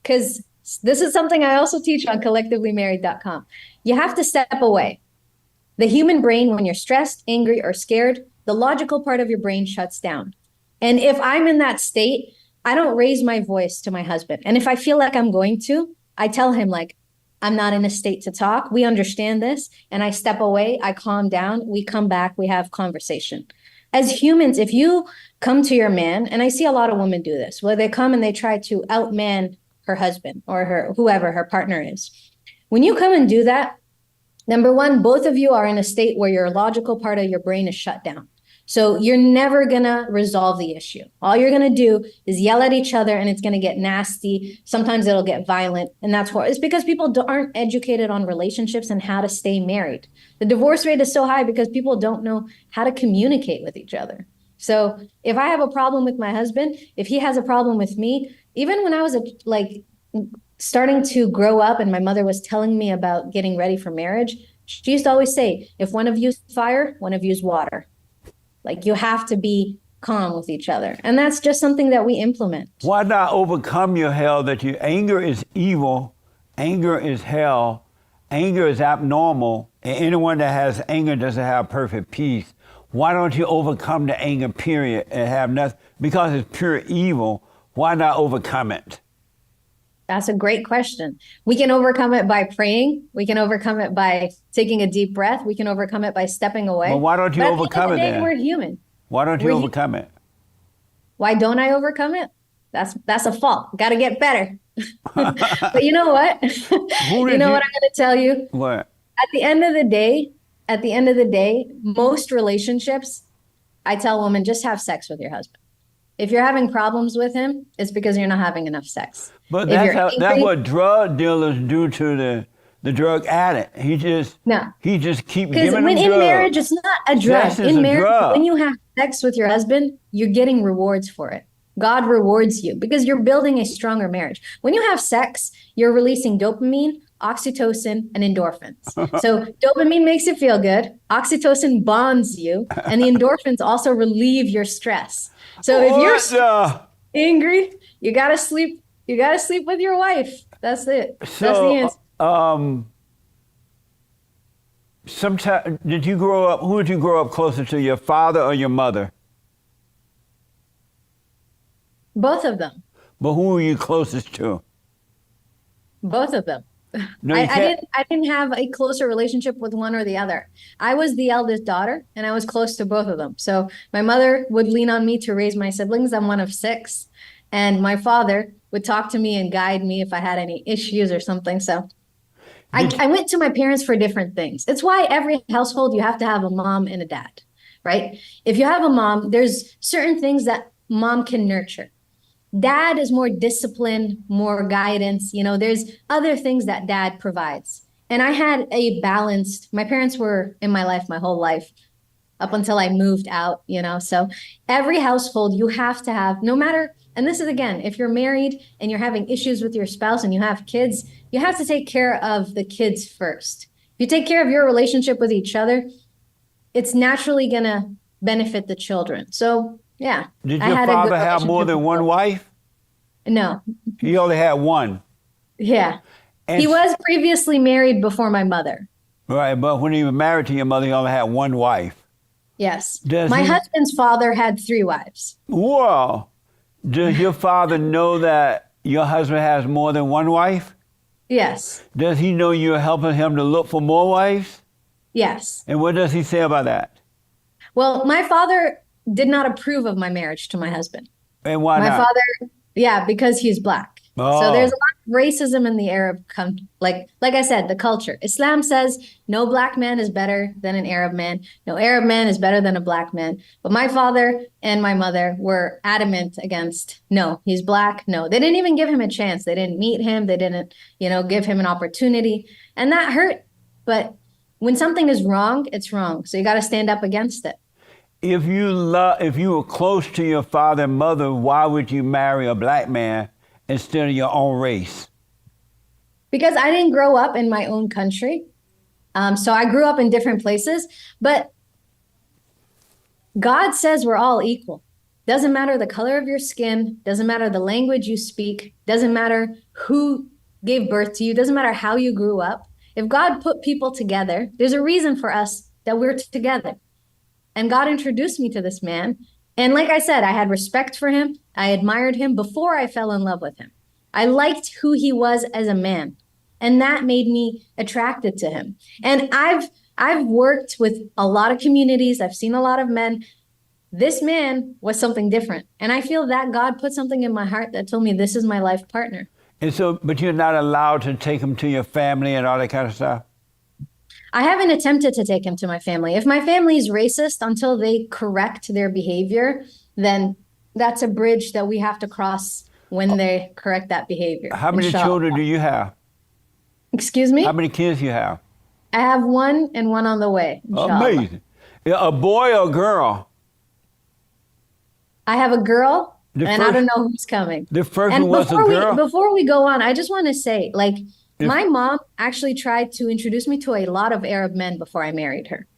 because this is something I also teach on collectivelymarried.com, you have to step away. The human brain, when you're stressed, angry, or scared, the logical part of your brain shuts down. And if I'm in that state, I don't raise my voice to my husband. And if I feel like I'm going to, I tell him, like, I'm not in a state to talk. We understand this. And I step away, I calm down, we come back, we have conversation. As humans, if you come to your man, and I see a lot of women do this, where they come and they try to outman her husband or whoever her partner is. When you come and do that, number one, both of you are in a state where your logical part of your brain is shut down. So you're never gonna resolve the issue. All you're gonna do is yell at each other, and it's gonna get nasty. Sometimes it'll get violent, and that's why it's because people aren't educated on relationships and how to stay married. The divorce rate is so high because people don't know how to communicate with each other. So if I have a problem with my husband, if he has a problem with me, even when I was starting to grow up and my mother was telling me about getting ready for marriage, she used to always say, if one of you's fire, one of you's water. Like, you have to be calm with each other. And that's just something that we implement. Why not overcome your hell that your anger is evil, anger is hell, anger is abnormal, and anyone that has anger doesn't have perfect peace. why don't you overcome the anger, period, and have nothing? Because it's pure evil, why not overcome it? That's a great question. We can overcome it by praying. We can overcome it by taking a deep breath. We can overcome it by stepping away. Well, why don't you But overcome at the end of it the day, then? we're human. Why don't you We're overcome it? Why don't I overcome it? That's a fault. Got to get better. But you know what? Who You did know you? what I'm going to tell you? What? At the end of the day, most relationships, I tell women, just have sex with your husband. If you're having problems with him, it's because you're not having enough sex. But If you're that's angry, what drug dealers do to the drug addict. He just no. keep Because giving when them in drugs. marriage, it's not a drug. Sex is In a marriage, drug. when you have sex with your husband, you're getting rewards for it. God rewards you because you're building a stronger marriage. When you have sex, you're releasing dopamine, oxytocin, and endorphins. So dopamine makes you feel good, oxytocin bonds you, and the endorphins also relieve your stress. So if you're angry, you gotta sleep. You gotta sleep with your wife. That's it. That's the answer. Sometimes, who did you grow up closer to, your father or your mother? Both of them. But who were you closest to? Both of them. No, I didn't have a closer relationship with one or the other. I was the eldest daughter and I was close to both of them. So my mother would lean on me to raise my siblings. I'm one of 6. And my father would talk to me and guide me if I had any issues or something. So I went to my parents for different things. It's why every household you have to have a mom and a dad, right? If you have a mom, there's certain things that mom can nurture. Dad is more discipline, more guidance. There's other things that dad provides. And I had my parents were in my life my whole life up until I moved out, So every household you have to have, no matter, and this is again, if you're married and you're having issues with your spouse and you have kids, you have to take care of the kids first. If you take care of your relationship with each other, it's naturally going to benefit the children. So yeah. Did your father have more than one wife? No. He only had one. Yeah. And he was previously married before my mother. Right, but when he was married to your mother, he only had one wife. Yes. My husband's father had 3 wives. Whoa. Does your father know that your husband has more than one wife? Yes. Does he know you're helping him to look for more wives? Yes. And what does he say about that? Well, my father did not approve of my marriage to my husband. And why not? My father, because he's Black. Oh. So there's a lot of racism in the Arab like I said, the culture. Islam says no Black man is better than an Arab man. No Arab man is better than a Black man. But my father and my mother were adamant against, no, he's Black. No, they didn't even give him a chance. They didn't meet him. They didn't, give him an opportunity. And that hurt. But when something is wrong, it's wrong. So you got to stand up against it. If you were close to your father and mother, why would you marry a Black man instead of your own race? Because I didn't grow up in my own country. So I grew up in different places, but God says we're all equal. Doesn't matter the color of your skin, doesn't matter the language you speak, doesn't matter who gave birth to you, doesn't matter how you grew up. If God put people together, there's a reason for us that we're together. And God introduced me to this man. And like I said, I had respect for him. I admired him before I fell in love with him. I liked who he was as a man. And that made me attracted to him. And I've worked with a lot of communities. I've seen a lot of men. This man was something different. And I feel that God put something in my heart that told me this is my life partner. And so, but you're not allowed to take him to your family and all that kind of stuff? I haven't attempted to take him to my family. If my family is racist until they correct their behavior, then that's a bridge that we have to cross when they correct that behavior. How many children do you have? Excuse me? How many kids you have? I have 1 and 1 on the way. Inshallah. Amazing. A boy or a girl? I have a girl, and I don't know who's coming. The first one was a girl? Before we go on, I just want to say, my mom actually tried to introduce me to a lot of Arab men before I married her,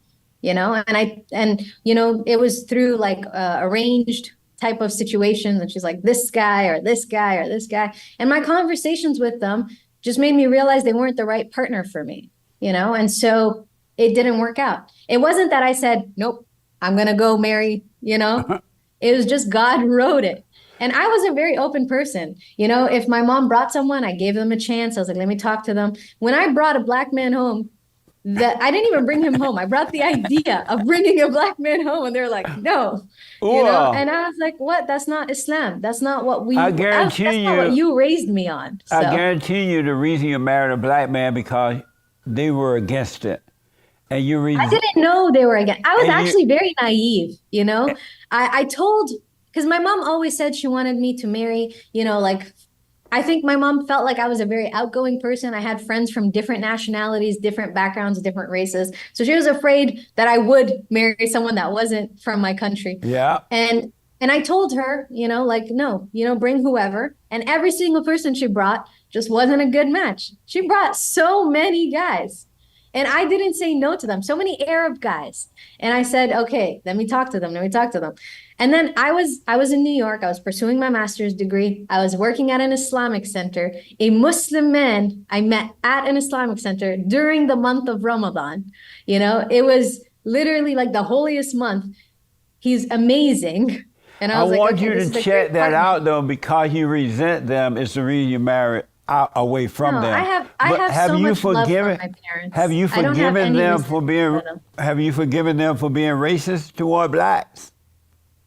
and it was through arranged type of situations. And she's like, this guy or this guy or this guy. And my conversations with them just made me realize they weren't the right partner for me, and so it didn't work out. It wasn't that I said, nope, I'm going to go marry, it was just God wrote it. And I was a very open person. If my mom brought someone, I gave them a chance. I was like, let me talk to them. When I brought a black man home, that I didn't even bring him home. I brought the idea of bringing a black man home, and they're like, no, Well, And I was like, what? That's not Islam. That's not what I that's guarantee not what you, you raised me on. I So guarantee you the reason you married a black man because they were against it. And you I reason, didn't know they were again. I was and you, actually very naive, I told, because my mom always said she wanted me to marry, like I think my mom felt like I was a very outgoing person. I had friends from different nationalities, different backgrounds, different races. So she was afraid that I would marry someone that wasn't from my country. yeah. And I told her, like, no, bring whoever. And every single person she brought just wasn't a good match. She brought so many guys. And I didn't say no to them. So many Arab guys. And I said, okay, let me talk to them. Let me talk to them. And then I was in New York. I was pursuing my master's degree. I was working at an Islamic center. A Muslim man I met at an Islamic center during the month of Ramadan. It was literally like the holiest month. He's amazing. And I I was like, want okay, you this to is a check great that partner. out though, because you resent them. It's the reason you married out away from No, I them. have I But have have so you much love for forgiven? my Have parents. you I don't have forgiven any them for resentment being? for them. Have you forgiven them for being racist toward blacks?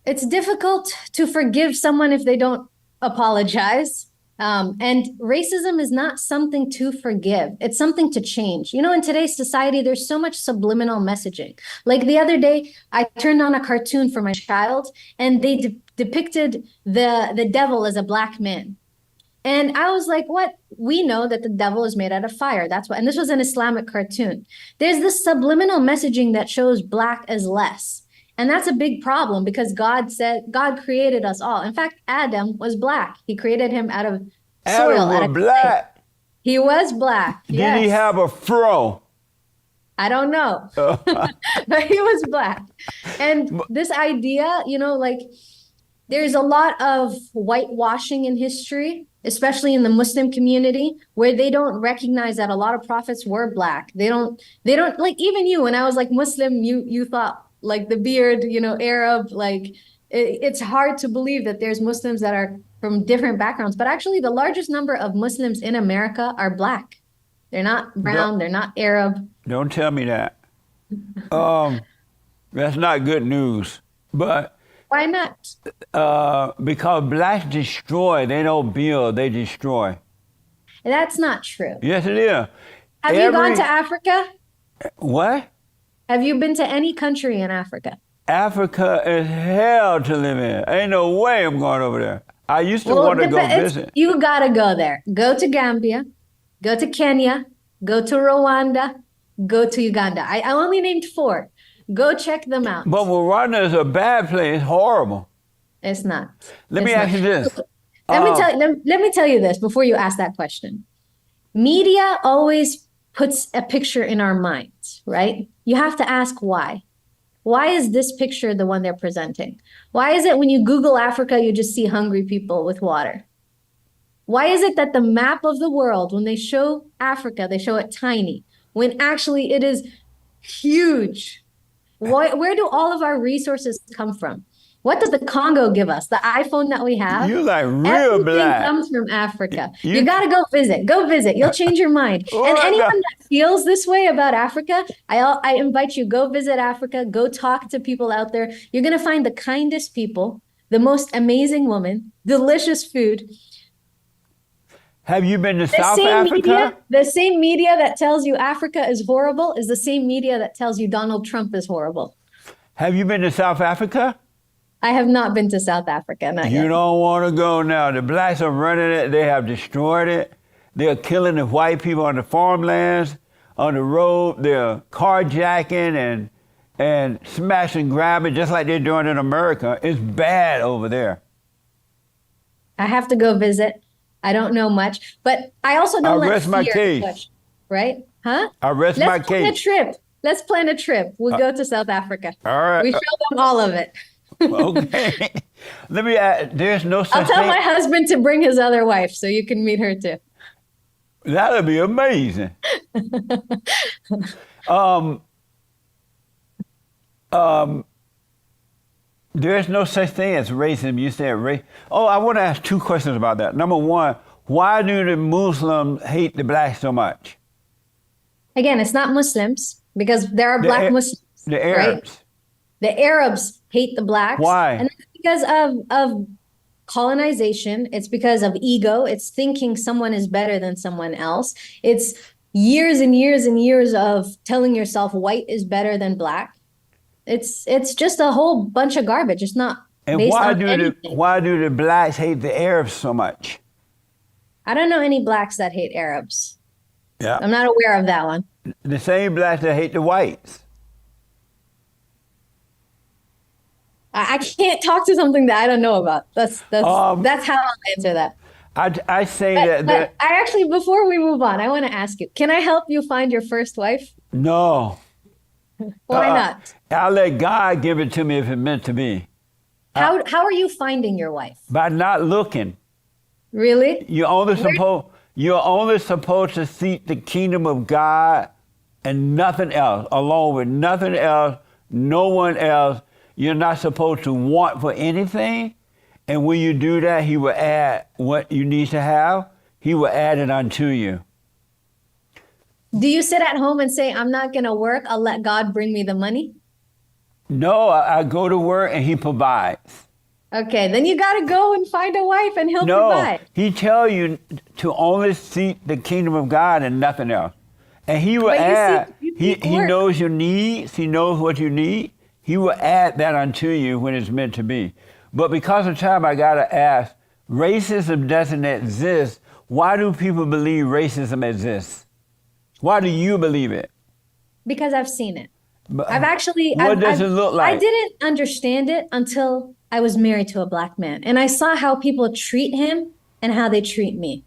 It's difficult to forgive someone if they don't apologize. And racism is not something to forgive. It's something to change. In today's society, there's so much subliminal messaging. Like the other day, I turned on a cartoon for my child, and they depicted the devil as a black man. And I was like, what? We know that the devil is made out of fire. That's what, and this was an Islamic cartoon. There's this subliminal messaging that shows black as less. And that's a big problem because God said, God created us all. In fact, Adam was black. He created him out of Adam soil, out was of clay. black. He was black. Did he Yes. have a fro? I don't know, but he was black. And this idea, like there's a lot of whitewashing in history, especially in the Muslim community, where they don't recognize that a lot of prophets were black. They don't like, even you, when I was like Muslim, you thought like the beard, Arab, like it's hard to believe that there's Muslims that are from different backgrounds. But actually, the largest number of Muslims in America are black. They're not don't, brown, they're not Arab. don't tell me that. Um, that's not good news. But Why not? because blacks destroy, they don't build, they destroy. That's not true. Yes, it is. Have you gone to Africa? What? Have you been to any country in Africa? Africa is hell to live in. Ain't no way I'm going over there. I used to Well, want to go visit. you gotta go there. Go to Gambia, go to Kenya, go to Rwanda, go to Uganda. I only named 4. Go check them out. But Rwanda is a bad place, horrible. It's not. Let It's me not. ask you this. Let me tell you this before you ask that question. Media always puts a picture in our minds, right? You have to ask why. Why is this picture the one they're presenting? Why is it when you Google Africa, you just see hungry people with water? Why is it that the map of the world, when they show Africa, they show it tiny, when actually it is huge? Where do all of our resources come from? What does the Congo give us? The iPhone that we have? You like real Everything black. comes from Africa. You- You got to go visit. Go visit. You'll change your mind. Oh And my anyone God. that feels this way about Africa, I invite you, go visit Africa. Go talk to people out there. You're going to find the kindest people, the most amazing women, delicious food. Have you been to The South same Africa? media, the same media that tells you Africa is horrible is the same media that tells you Donald Trump is horrible. Have you been to South Africa? I have not been to South Africa, not You yet. don't want to go now. The blacks are running it. They have destroyed it. They're killing the white people on the farmlands, on the road. They're carjacking and smashing, grabbing, just like they're doing in America. It's bad over there. I have to go visit. I don't know much, but I also don't let rest my fear case. push, right? Huh? I rest my Let's plan a case. trip. Let's plan a trip. We'll go to South Africa. All right. We show them all of it. Okay. Let me add, there's no I'll such tell thing. my husband to bring his other wife so you can meet her too. That'll be amazing. um, There's no such thing as racism. You said race. Oh, I want to ask two questions about that. Number one, why do the Muslims hate the blacks so much? Again, it's not Muslims because there are The black A- Muslims, The right? Arabs. The Arabs hate the blacks. Why? And that's because of colonization. It's because of ego. It's thinking someone is better than someone else. It's years and years and years of telling yourself white is better than black. It's just a whole bunch of garbage. It's not And based on anything. why do the blacks hate the Arabs so much? I don't know any blacks that hate Arabs. Yeah. I'm not aware of that one. The same blacks that hate the whites. I can't talk to something that I don't know about. That's how I'll answer that. I say But that I actually, before we move on, I want to ask you, can I help you find your first wife? no. Why not? I'll let God give it to me if it's meant to be. How are you finding your wife? By not looking. Really? You're only supposed to seek the kingdom of God and nothing else, along with nothing else, no one else. You're not supposed to want for anything. And when you do that, he will add what you need to have. He will add it unto you. Do you sit at home and say, I'm not going to work, I'll let God bring me the money? No, I go to work and he provides. Okay, then you got to go and find a wife and he'll No, provide. he tell you to only seek the kingdom of God and nothing else. And he will But add, you he work. knows your needs, he knows what you need. He will add that unto you when it's meant to be. But because of time, I got to ask, racism doesn't exist. Why do people believe racism exists? Why do you believe it? Because I've seen it. But I've actually. What does it look like? I didn't understand it until I was married to a black man. And I saw how people treat him and how they treat me.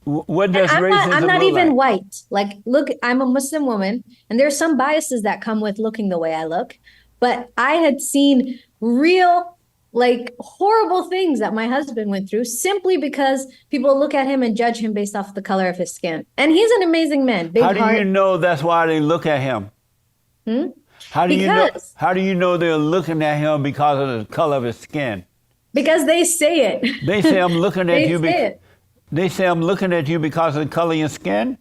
What does I'm racism not look even like? white. Like, look, I'm a Muslim woman, and there's some biases that come with looking the way I look. But I had seen real, like, horrible things that my husband went through simply because people look at him and judge him based off the color of his skin. And he's an amazing man, big How do heart. you know that's why they look at him? How do Because- How do you know they're looking at him because of the color of his skin? Because they say it. They say I'm looking at They you. say it. They say I'm looking at you because of the color of your skin.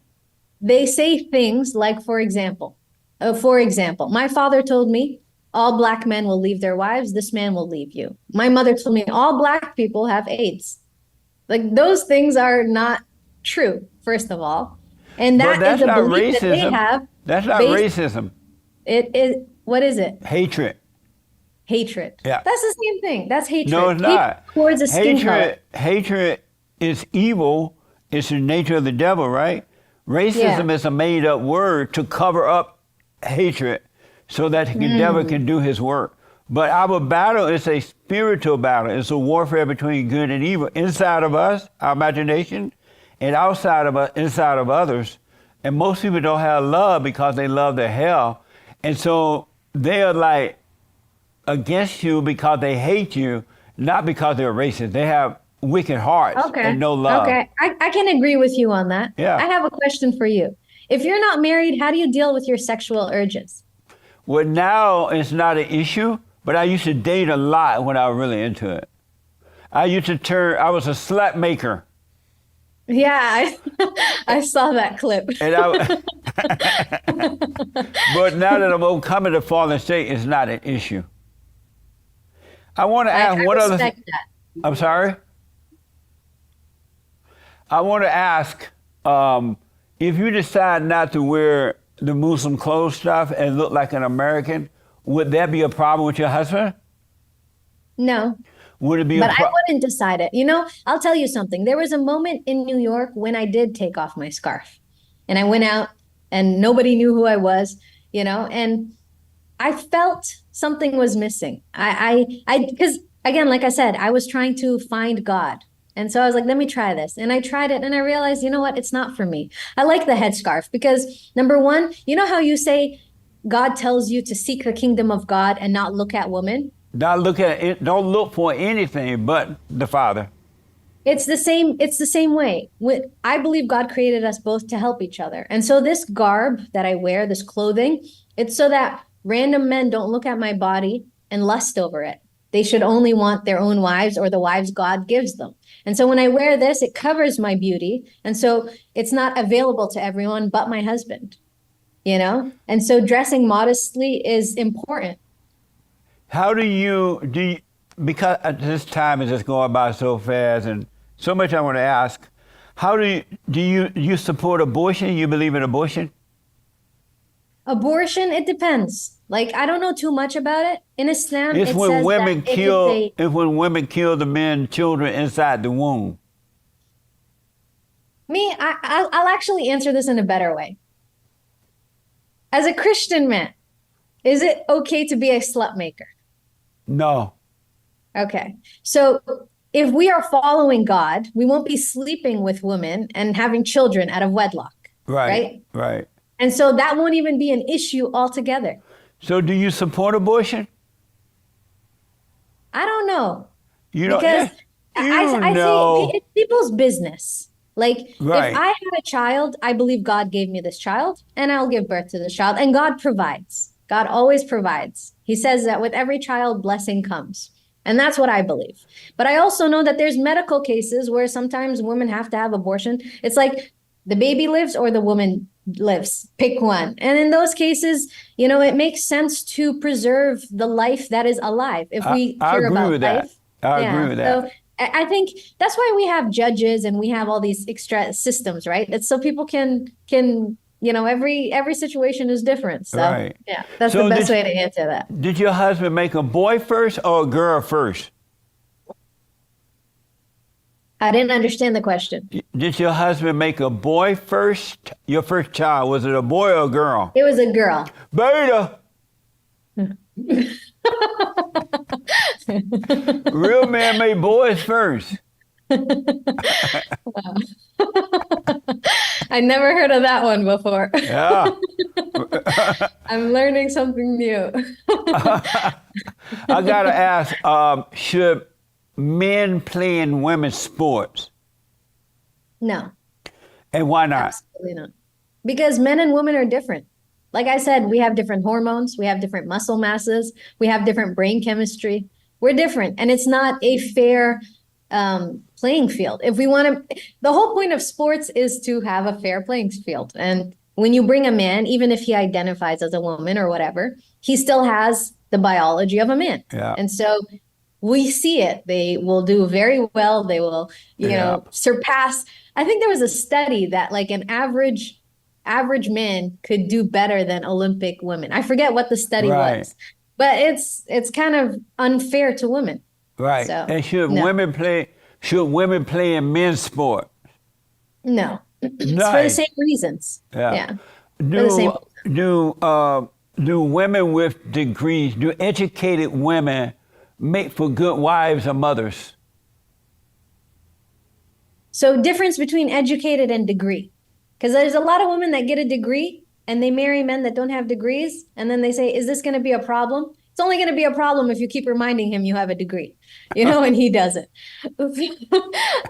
They say things like, for example, my father told me, all black men will leave their wives. This man will leave you. My mother told me all black people have AIDS. Like, those things are not true, first of all. And But that is that's a not belief that they racism. have. That's not based- racism. It is, what is it? Hatred. Hatred. Yeah. That's the same thing. That's hatred. No, it's Hatred not. towards a skin color. Hatred is evil. It's the nature of the devil, right? Racism Yeah. is a made-up word to cover up hatred so that the devil can do his work. But our battle is a spiritual battle. It's a warfare between good and evil inside of us, our imagination, and outside of us, inside of others. And most people don't have love because they love their hell. And so they are like against you because they hate you, not because they're racist. They have wicked hearts and no love. Okay. I can agree with you on that. Yeah. I have a question for you. If you're not married, how do you deal with your sexual urges? Well, now it's not an issue, but I used to date a lot when I was really into it. I was a slut maker. Yeah, I saw that clip. And but now that I'm coming to fallen state, it's not an issue. I want to ask I what other. respect that. I'm sorry. I want to ask if you decide not to wear the Muslim clothes stuff and look like an American, would that be a problem with your husband? No, Would it be but a I problem? wouldn't decide it. You know, I'll tell you something. There was a moment in New York when I did take off my scarf and I went out and nobody knew who I was, you know, and I felt something was missing. Because again, like I said, I was trying to find God. And so I was like, let me try this. And I tried it and I realized, you know what? It's not for me. I like the headscarf because number one, you know how you say God tells you to seek the kingdom of God and not look at women? Not look at it. Don't look for anything but the Father. It's the same way. I believe God created us both to help each other. And so this garb that I wear, this clothing, it's so that random men don't look at my body and lust over it. they should only want their own wives or the wives God gives them. And so when I wear this, it covers my beauty. And so it's not available to everyone but my husband, you know? And so dressing modestly is important. How do you, because this time is just going by so fast and so much I want to ask, how do you support abortion? You believe in abortion? Abortion, it depends. Like, I don't know too much about it. In Islam, It's it when says women that if kill, it's it's when women kill the men, children inside the womb. I'll actually answer this in a better way. As a Christian man, is it okay to be a slut maker? No. Okay. So if we are following God, we won't be sleeping with women and having children out of wedlock. Right. Right. And so that won't even be an issue altogether. So do you support abortion? I don't know. You don't. Because I know. say it's people's business. Like, Right. if I had a child, I believe God gave me this child, and I'll give birth to this child. And God provides. God always provides. He says that with every child, blessing comes. And that's what I believe. But I also know that there's medical cases where sometimes women have to have abortion. It's like the baby lives or the woman lives. Pick one. And in those cases, you know, it makes sense to preserve the life that is alive. If we I care agree about with that. life. I agree with that. So I think that's why we have judges and we have all these extra systems, right? It's so people can you know, every situation is different. So Right. yeah, that's So the best way to answer that. Did your husband make a boy first or a girl first? I didn't understand the question. Did your husband make a boy first? Your first child, was it a boy or a girl? It was a girl. Beta. Real man made boys first. I never heard of that one before. Yeah. I'm learning something new. I gotta ask, should men play in women's sports? No, And why not? absolutely not. Because men and women are different. Like I said, we have different hormones, we have different muscle masses, we have different brain chemistry. We're different, and it's not a fair playing field. If we want to, the whole point of sports is to have a fair playing field. And when you bring a man, even if he identifies as a woman or whatever, he still has the biology of a man. Yeah. And so we see it. They will do very well. They will, you know, surpass. I think there was a study that like an average man could do better than Olympic women. I forget what the study was, but it's kind of unfair to women. Right. So, and should no. women play in men's sport? No. It's for the Nice. same reasons. Yeah. For the same Do women with degrees, do educated women make for good wives or mothers? So difference between educated and degree. Because there's a lot of women that get a degree and they marry men that don't have degrees. And then they say, is this going to be a problem? It's only going to be a problem if you keep reminding him you have a degree, you know, and he doesn't.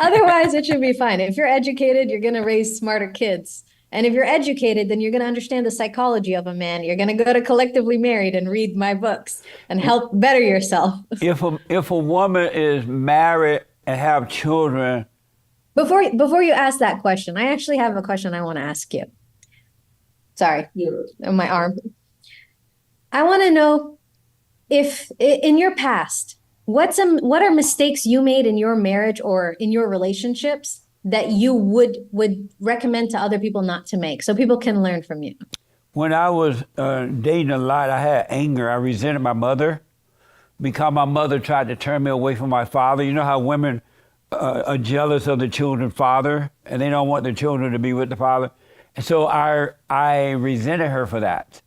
Otherwise, it should be fine. If you're educated, you're going to raise smarter kids. And if you're educated, then you're going to understand the psychology of a man. You're going to go to Collectively Married and read my books and help better yourself. If a woman is married and have children. Before you ask that question, I actually have a question I want to ask you. Sorry, my arm. I want to know if in your past, what are mistakes you made in your marriage or in your relationships that you would recommend to other people not to make so people can learn from you? When I was dating a lot, I had anger. I resented my mother because my mother tried to turn me away from my father. You know how women are jealous of the children's father and they don't want their children to be with the father. And so I resented her for that.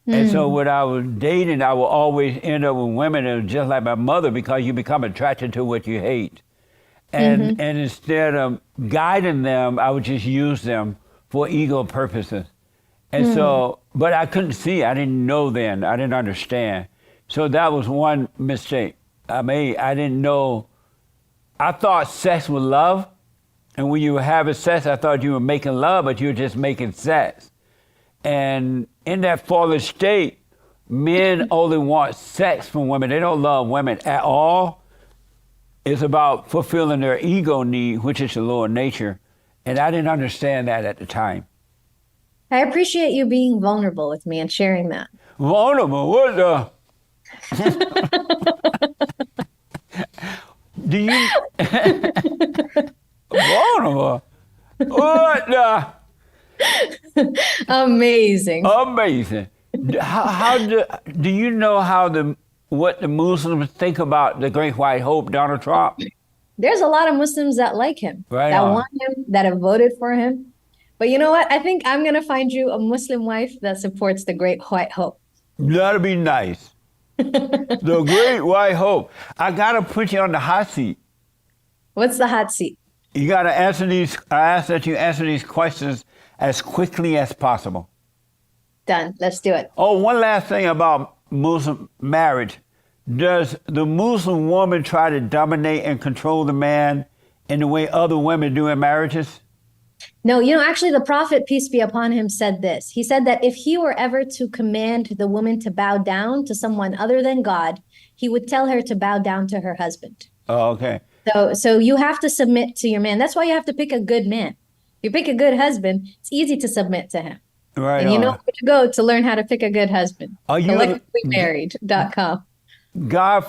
And so when I was dating, I would always end up with women that were just like my mother because you become attracted to what you hate. And instead of guiding them, I would just use them for ego purposes. And so, but I couldn't see, I didn't know then, I didn't understand. So that was one mistake I made. I didn't know, I thought sex was love. And when you were having sex, I thought you were making love, but you were just making sex. And in that fallen state, men only want sex from women. They don't love women at all. It's about fulfilling their ego need, which is the lower nature. And I didn't understand that at the time. I appreciate you being vulnerable with me and sharing that. Vulnerable? What the? Do you? Vulnerable? What the? Amazing. Amazing. How do you know what the Muslims think about the Great White Hope, Donald Trump? There's a lot of Muslims that like him, that want him, that have voted for him. But you know what? I think I'm going to find you a Muslim wife that supports the Great White Hope. That'd be nice. The Great White Hope. I got to put you on the hot seat. What's the hot seat? You got to answer these. I ask that you answer these questions as quickly as possible. Done. Let's do it. Oh, one last thing about Muslim marriage. Does the Muslim woman try to dominate and control the man in the way other women do in marriages? No, actually the Prophet, peace be upon him, said this. He said that if he were ever to command the woman to bow down to someone other than God, he would tell her to bow down to her husband. Oh, okay. So you have to submit to your man. That's why you have to pick a good man. If you pick a good husband, it's easy to submit to him. Right. And you know where to go to learn how to pick a good husband. ElectivelyMarried.com. God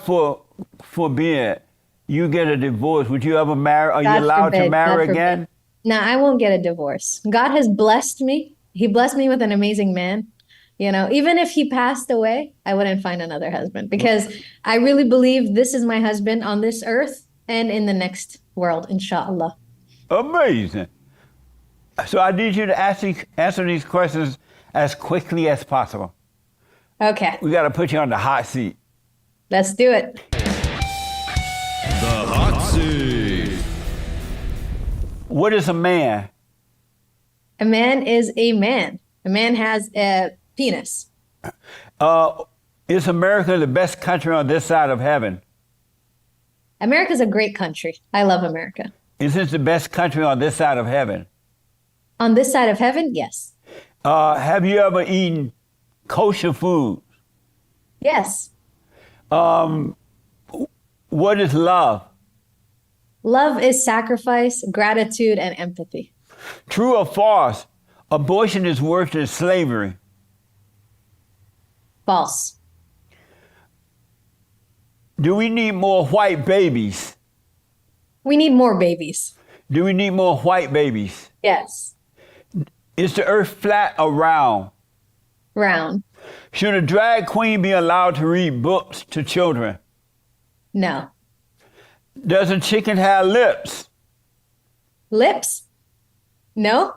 forbid you get a divorce. Would you ever marry? Are you allowed to marry again? No, I won't get a divorce. God has blessed me. He blessed me with an amazing man. Even if he passed away, I wouldn't find another husband because I really believe this is my husband on this earth and in the next world, inshallah. Amazing. So I need you to answer these questions as quickly as possible. Okay. We got to put you on the hot seat. Let's do it. The hot seat. What is a man? A man is a man. A man has a penis. Is America the best country on this side of heaven? America's a great country. I love America. Is this the best country on this side of heaven? On this side of heaven, yes. Have you ever eaten kosher food? Yes. What is love? Love is sacrifice, gratitude, and empathy. True or false? Abortion is worse than slavery. False. Do we need more white babies? We need more babies. Do we need more white babies? Yes. Is the earth flat or round? Round. Should a drag queen be allowed to read books to children? No. Does a chicken have lips? Lips? No.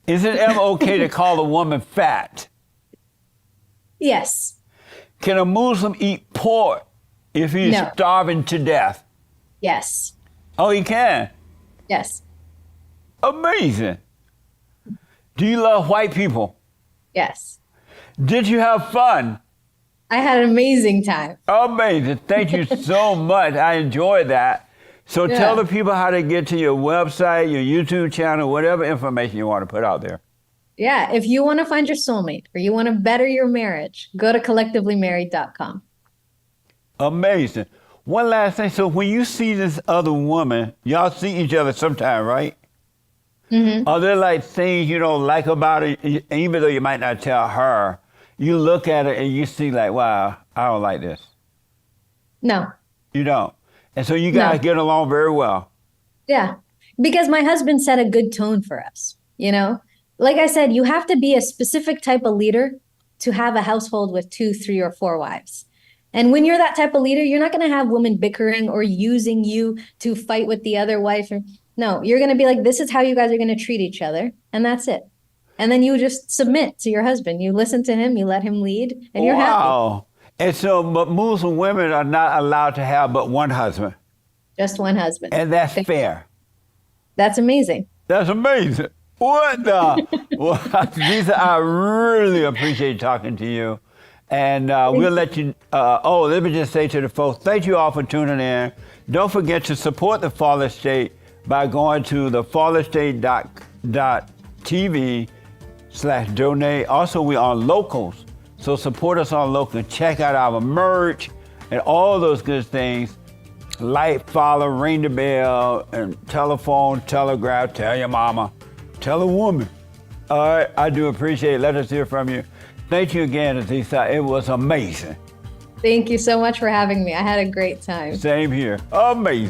Is it ever okay to call a woman fat? Yes. Can a Muslim eat pork if he's starving to death? Yes. Oh, he can? Yes. Amazing. Do you love white people? Yes. Did you have fun? I had an amazing time. Amazing. Thank you so much. I enjoyed that. So tell the people how to get to your website, your YouTube channel, whatever information you want to put out there. Yeah. If you want to find your soulmate or you want to better your marriage, go to collectivelymarried.com. Amazing. One last thing. So when you see this other woman, y'all see each other sometime, right? Mm-hmm. Are there like things you don't like about it, even though you might not tell her? You look at it and you see like, wow, I don't like this. No. You don't. And so you guys get along very well. Yeah. Because my husband set a good tone for us, Like I said, you have to be a specific type of leader to have a household with 2, 3, or 4 wives. And when you're that type of leader, you're not going to have women bickering or using you to fight with the other wife. No, you're going to be like, this is how you guys are going to treat each other. And that's it. And then you just submit to your husband. You listen to him, you let him lead, and you're happy. Wow. And so, but Muslim women are not allowed to have but one husband. Just one husband. And that's fair. That's amazing. That's amazing. What the? Well, Aziza, I really appreciate talking to you. And we'll let you, let me just say to the folks, thank you all for tuning in. Don't forget to support the Father State by going to thefatherstate.com enlightening.tv/donate. Also, we're on Locals. So support us on Local. Check out our merch and all those good things. Like, follow, ring the bell, and telephone, telegraph, tell your mama, tell a woman. All right, I do appreciate it. Let us hear from you. Thank you again, Aziza. It was amazing. Thank you so much for having me. I had a great time. Same here. Amazing.